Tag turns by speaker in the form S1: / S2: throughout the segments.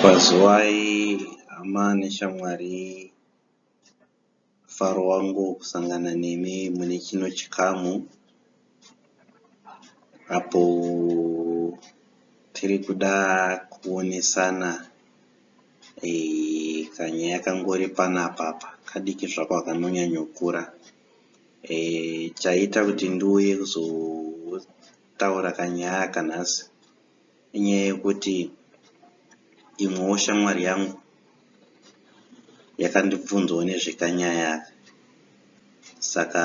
S1: Pazuwai hama neshamwari, faro wangu kusangana nemi mune kino chikamu apo tiri kuda kuonesana kanyaya kangori panapa kadiki zvako kanonyanyokura. Chaita kuti ndiuye kuzotaura kanyaya aka nhasi inyaya yekuti imwewo shamwari yangu yakandibvunzawo nezvekanyaya aka, saka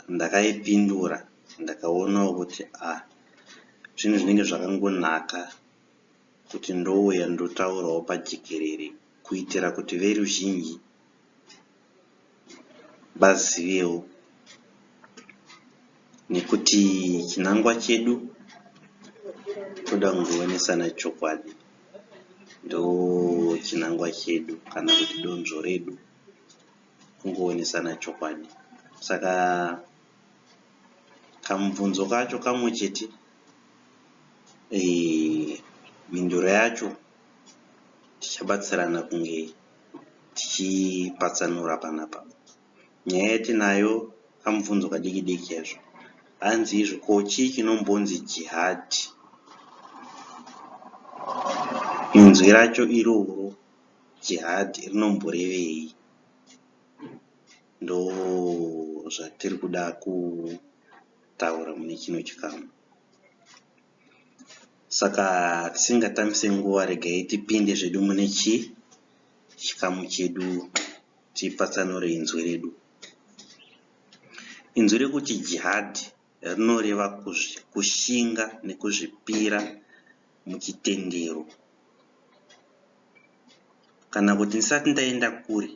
S1: ndakaipindura. Ndakaonawo kuti zvinhu zvinenge zvakangonaka kuti ndouya ndotaurawo pajekerere kuitira kuti veruzhinji vazivewo, nekuti chinangwa chedu toda kungoonesana chokwadi. Ndo chinangwa chedu kana kuti donzvo redu, kungoonesana chokwadi. Saka kamubvunzo kacho kamwe chete, mhinduro yacho tichabatsirana kunge tichipatsanura panapa. Nyaya yatinayo kamubvunzo kadiki diki yazvo, hanzi izvo ko chii chinombonzi jihadhi? Inzwi racho iroro jihadhi rinomborevei? Ndo zvatiri kuda kutaura mune chino chikamu. Saka tisingatambise nguva, regai tipinde zvedu mune chikamu chedu tipatsanure inzwi redu. Inzwi rekuti jihadhi rinoreva kushinga nekuzvipira muchitendero. Kana kuti ndisati ndaenda kure,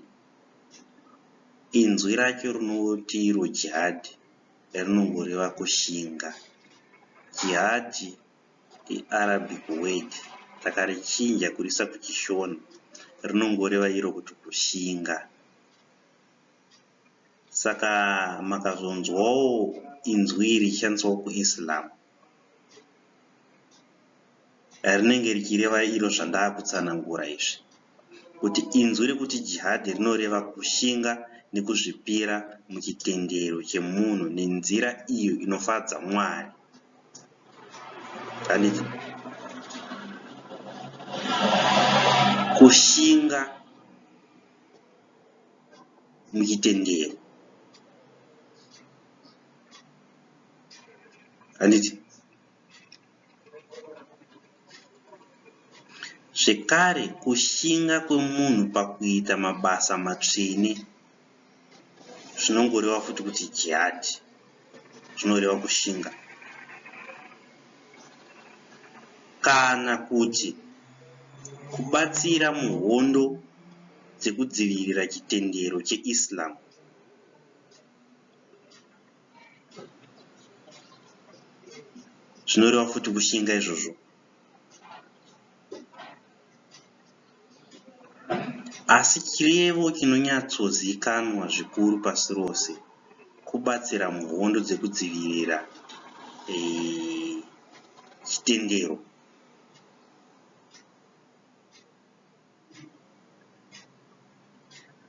S1: inzwi racho rinoti iro jihadhi rinongoreva kushinga. Jihadhi iArabic word, takarichinja kurisa kuchishona rinongoreva iro kuti kushinga. Saka makazonzwawo inzwi richishandiswawo kuIslam, rinenge richireva iro zvandakutsanangura izvi, kuti inzwi rekuti jihadhi rinoreva kushinga nekuzvipira muchitendero chemunhu nenzira iyo inofadza Mwari. Handiti kushinga muchitendero, handiti zvekare kushinga kwemunhu pakuita mabasa matsvene zvinongoreva futi kuti jihadhi, zvinoreva kushinga. Kana kuti kubatsira muhondo dzekudzivirira chitendero cheIslam, zvinoreva futi kushinga izvozvo. Asi chirevo chinonyatsozikanwa zvikuru pasi rose kubatsira muhondo dzekudzivirira chitendero.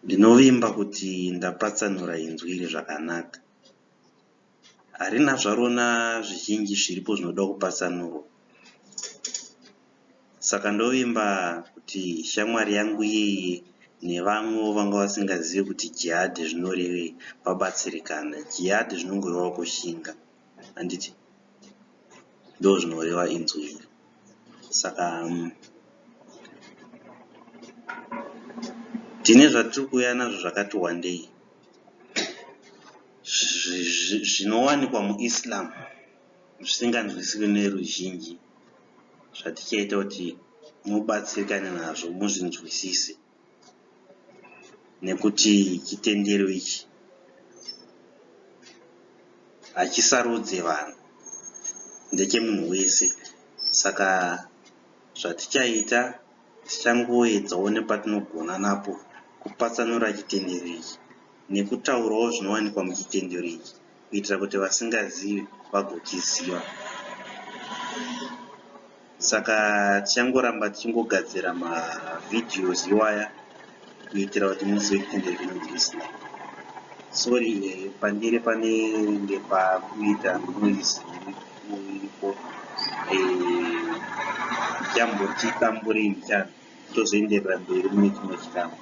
S1: Ndinovimba kuti ndapatsanura inzwi iri zvakanaka. Harina zvarona zvizhinji zviripo zvinoda kupatsanurwa. Saka ndovimba kuti shamwari yangu iyeye nevamwewo vanga vasingazivi kuti jihadhi zvinorevei vabatsirikana. Jihadhi zvinongoreva kushinga, handiti ndo zvinoreva inzwi iri. Saka tine zvatiri kuuya nazvo zvakati wandei zvinowanikwa muIslam zvisinganzwisiswi neruzhinji, zvatichaita kuti mubatsirikane nazvo muzvinzwisise, nekuti chitendero ichi hachisarudze vanhu, ndechemunhu wese. Saka zvatichaita tichangoedzawo nepatinogona napo kupatsanura chitendero ichi nekutaurawo zvinowanikwa muchitendero ichi kuitira kuti vasingazivi vagochiziva. Saka tichangoramba tichingogadzira mavideos iwaya kuitira kuti muzive kutenderi kunonzi listening. Sorry, pandiri panenge pakuita noise iripo. Chamboti tamburei chano tozoenderera mberi mune chimwe chikamu.